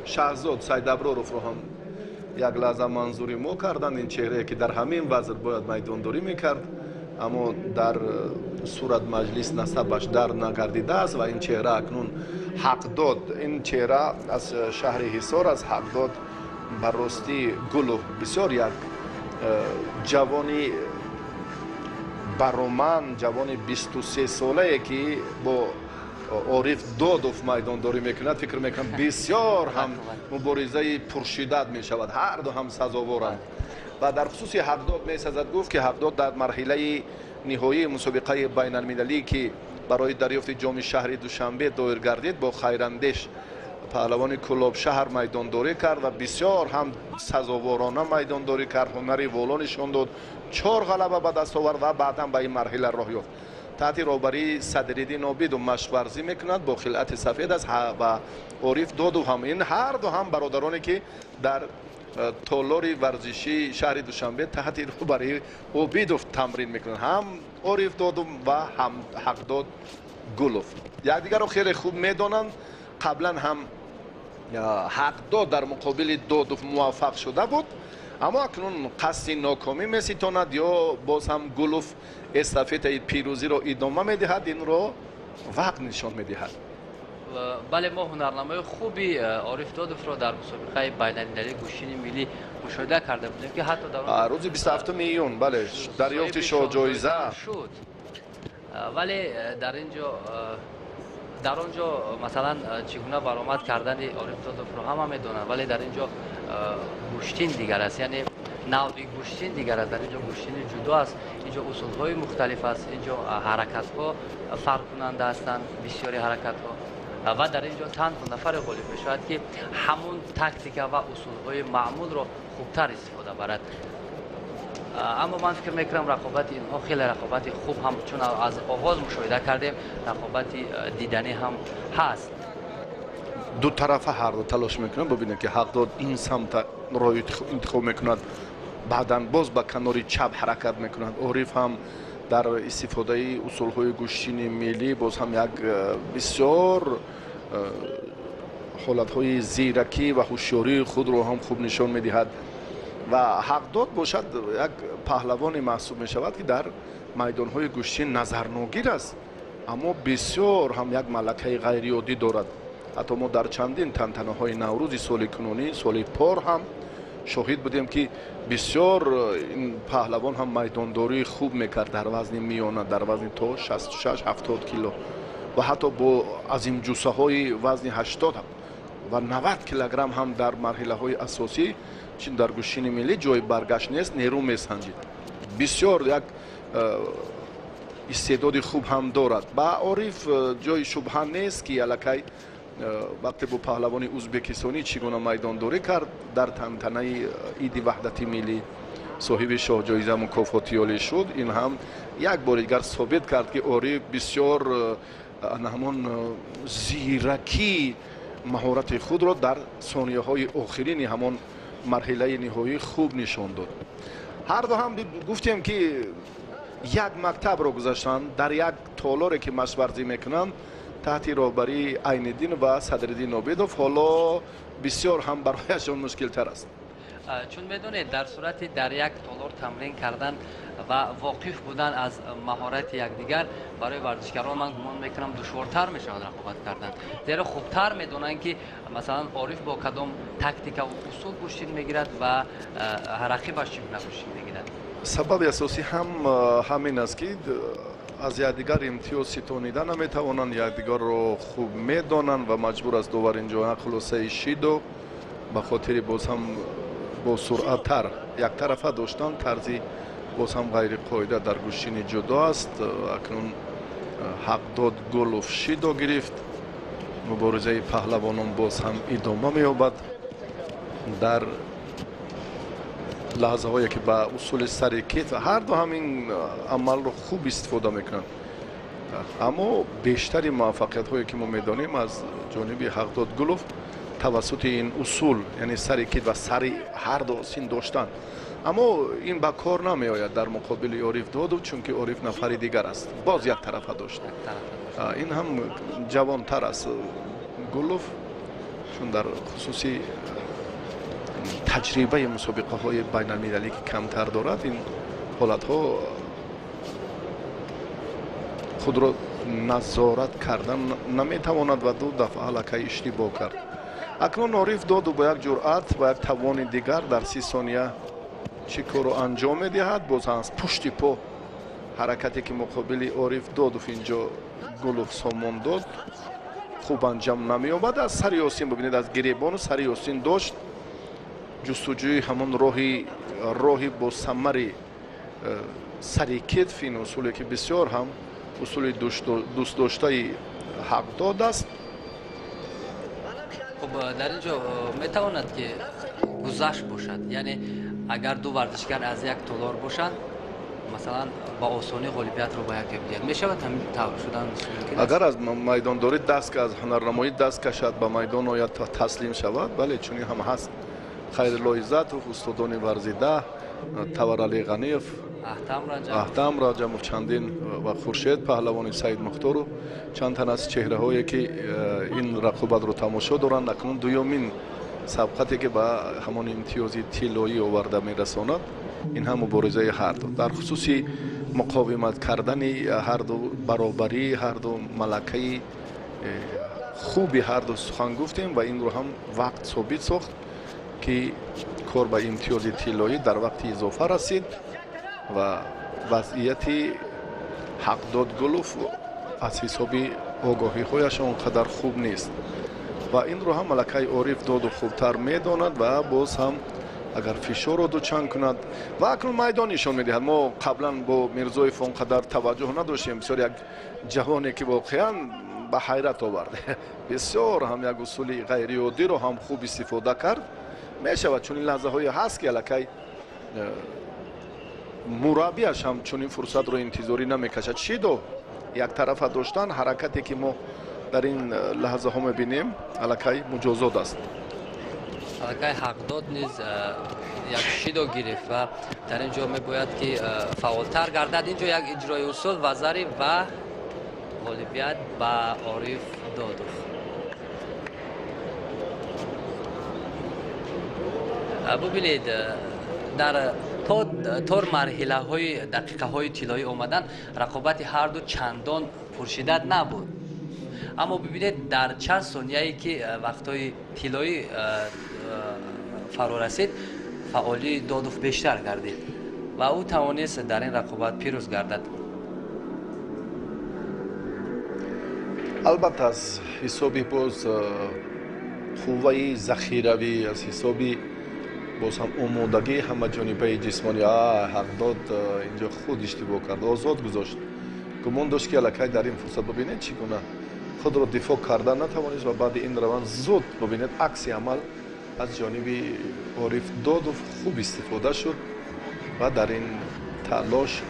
шаҳзод Сайдаброровро ҳам як лаҳза манзури мо карданд. ин чеҳрае ки дар ҳамин вазъ бояд майдондорӣ мекард, аммо дар сурат маҷлис насабаш дар нагардидааст ва ин чеҳра акнун ҳақ дод. ин чеҳра аз шаҳри Ҳисор, аз ҳақ дод барости Гулов бисёр як ҷавони бароманд, ҷавони 23 солае ки бо Ориф Додов майдондорӣ мекунад, фикр мекунам бисёр ҳам муборизаи пуршиддат мешавад. ҳар ду ҳам сазоворанд. ва дар хусуси ҳақдод месазад гуфт ки ҳақдод дар марҳилаи ниҳоии мусобиқаи байналмилалӣ ки барои дарёфти ҷоми шаҳри Душанбе доир гардид, бо Хайрандеш паҳлавони Кӯлобшаҳр майдондорӣ кард ва бисёр ҳам сазоворона майдондорӣ кард, ҳунари воло нишон дод, 4 ғалаба ба даст овард ва баъдан ба ин марҳила роҳ ёфт. таҳти роҳбарии Садриддин Обидов машқварзӣ мекунад бо хилъати сафед аст ва Ориф Додов ҳам. ин ҳар ду ҳам бародароне ки дар толори варзишии шаҳри Душанбе таҳти роҳбарии Обидов тамрин мекунанд. ҳам Ориф Додов ва ҳам Ҳақдод Гулов якдигарро хеле хуб медонанд. қаблан ҳам Ҳақдод дар муқобили Додов муваффақ шуда буд, аммо акнун қасди нокомӣ меситонад ё боз ҳам Гулов эстафетаи пирӯзиро идома медиҳад. инро вақт нишон медиҳад. бале мо ҳунарнамои хуби Ориф Додовро дар мусобиқаи байналмилалии гӯштини миллӣ мушоҳида карда будем ки ҳатто дар рӯзи 27 июн бале дарёфти шоҳҷоиза шуд. вале дар он ҷо масалан чӣ гуна баромад кардани Ориф Додовро ҳама медонанд, вале дар ин ҷо гӯштин дигар аст, яъне навъи гӯштин дигар аст. дар ин ҷо гӯштини ҷудо аст, ин ҷо усулҳои мухталиф аст, ин ҷо ҳаракатҳо фарқкунанда ҳастанд, бисёри ҳаракатҳо, ва дар ин ҷо танҳо нафаре ғолиб мешавад ки ҳамун тактика ва усулҳои маъмулро хубтар истифода барад. аммо ман фикр мекунам рақобати инҳо хеле рақобати хуб ҳам, чун аз оғоз мушоҳида кардем, рақобати диданӣ ҳам ҳаст. ду тарафа ҳар ду талош мекунад. бубинед ки Ҳақдод ин самта роҳи интихоб мекунад, баъдан боз ба канори чап ҳаракат мекунад. Ориф ҳам дар истифодаи усулҳои гӯштини миллӣ боз ҳам як бисёр ҳолатҳои зиракӣ ва ҳушёрии худро ҳам хуб нишон медиҳад. ва Ҳақдод бошад як паҳлавоне маҳсуб мешавад ки дар майдонҳои гӯштин назарногир аст, аммо бисёр ҳам як малакаи ғайриоддӣ дорад. ҳатто мо дар чандин тантанаҳои Наврӯзи соли кунунӣ, соли пор ҳам шоҳид будем ки бисёр ин паҳлавон ҳам майдондории хуб мекард дар вазни миёна, дар вазни то 66-70 кило ва ҳатто бо азимҷусаҳои вазни 80 ва 90 килограмм ҳам дар марҳилаҳои асосӣ чин дар гӯштини миллӣ ҷои баргашт нест, нерӯ месанҷид. бисёр як истеъдоди хуб ҳам дорад. ба Ориф ҷои шубҳа нест ки аллакай вақте бо паҳлавони ӯзбекистонӣ чӣ гуна майдондорӣ кард дар тантанаи иди ваҳдати миллӣ, соҳиби шоҳҷоиза мукофотиёлӣ шуд. ин ҳам як бори дигар собит кард ки Ориф бисёр ҳамон зиракӣ маҳорати худро дар сонияҳои охирини ҳамон марҳилаи ниҳоӣ хуб нишон дод. ҳар ду ҳам гуфтем ки як мактабро гузаштанд, дар як толоре ки машқварзӣ мекунанд таҳти роҳбарии Айниддин ва Садриддин Обидов. ҳоло бисёр ҳам барояшон мушкилтар аст. чун медонед дар сурати дар як толор тамрин кардан ва воқиф будан аз маҳорати якдигар барои варзишгарон ман гумон мекунам душвортар мешавад рақобат кардан, зеро хубтар медонанд ки масалан Ориф бо кадом тактика ва усул гӯштин мегирад ва рақибаш чӣ гуна гӯштин мегирад. сабаби асосӣ ҳам ҳамин аст ки аз якдигар имтиёз ситонида наметавонанд, якдигарро хуб медонанд ва маҷбур аст довар инҷо як хулосаи шидо ба хотири боз ҳам бо суръаттар яктарафа доштан тарзи боз ҳам ғайриқоида дар гӯштини ҷудо аст. акнун Ҳақдод Гулов шидо гирифт, муборизаи паҳлавонон боз ҳам идома меёбад дар лаҳзаҳое ки ба усули сари китф ҳар ду ҳамин амалро хуб истифода мекунанд. аммо бештари муваффақиятҳое ки мо медонем аз ҷониби Ҳақдод Гулов тавассути ин усул, яъне сари кит ва сари ҳар ду осин доштан. аммо ин ба кор намеояд дар муқобили Ориф Додов, чунки Ориф нафари дигар аст, боз як тарафа дошт. ин ҳам ҷавонтар аст Гулов. چون در خصوصی تجربه مسابقه های بین المللی که کمتر دارد این حالت ها خود را نظارت کردن نمیتواند و دو دفعه لکه اشتباه کرد. اکنون عارف داد و با یک جرأت و یک توان دیگر در 30 ثانیه چی کار را انجام میدهد. باز از پشت پا حرکتی که مقابل عارف دادوف اینجا گلوف سامان داد خوب انجام نمی آمد. از سر یاسین ببینید از گریبان سر یاسین داشت جستجوی همون راهی با ثمر سر کتف. این اصولی که بسیار هم اصول دوست داشته حق داد است. خب در اینجا میتواند که گذشت باشد، یعنی اگر دو ورزشگر از یک تالار باشند مثلا با آسانی غالبیت رو با یک دیگر میشود همین طور شدن ممکن است. اگر از میدان داری دست که از هنرنمایی دست کشد به میدان آید تا تسلیم شود، بله چون هم هست. خیرالله عزتوف، استادان ورزیده، تورعلی غنیف، احتم راجموف چندین و خورشید پهلوانی سید مختار و چند تن از چهره هایی که این رقابت رو تماشا دارند. اکنون دومین سبقتی که به همان امتیازی طلایی آورده میرساند. این هم مبارزه هر دو در خصوصی مقاومت کردن هر دو، برابری هر دو، ملکه خوبی هر دو سخن گفتیم و این رو هم وقت ثابت ساخت که کار به امتیاز طلایی در وقت اضافه رسید و وضعیت حقداد گلوف از حساب آگاهی هایش اونقدر خوب نیست و این رو هم ملکه عارف داد و خوبتر میداند و باز هم اگر فشار رو دوچنگ کند و اکنون میدان نشان میدهد. ما قبلا با میرزایف اونقدر توجه نداشتیم. بسیار یک جوانی که واقعا به حیرت آورده بسیار هم یک اصول غیر عادی رو هم خوب استفاده کرد. میشود چون این لحظه های هست که الکی مربیش هم چون این فرصت رو انتظاری نمیکشد. شیدو یک طرف داشتن حرکتی که ما در این لحظه ها میبینیم الکی مجازات است. الکی حقداد نیز یک شیدو گرفت و در اینجا میباید که فعالتر گردد. اینجا یک اجرای اصول وزاری و غالبیت با عارف دادوف. ببینید در طور مرحله های دقیقه های طلایی آمدن رقابت هر دو چندان پرشدت نبود، اما ببینید در چند ثانیه ای که وقت های طلایی فرا رسید فعالی دادوف بیشتر گردید و او توانست در این رقابت پیروز گردد. البته از حسابی باز قوه ذخیروی از حسابی باز هم آمادگی همه جانبه جسمانی حقداد اینجا خود اشتباه کرد، آزاد گذاشت. گمان داشت که الکی در این فرصت ببینید چگونه خود را دفاع کردن نتوانست و بعد این روند زود ببینید عکس عمل از جانب عارف دادوف خوب استفاده شد و در این تلاش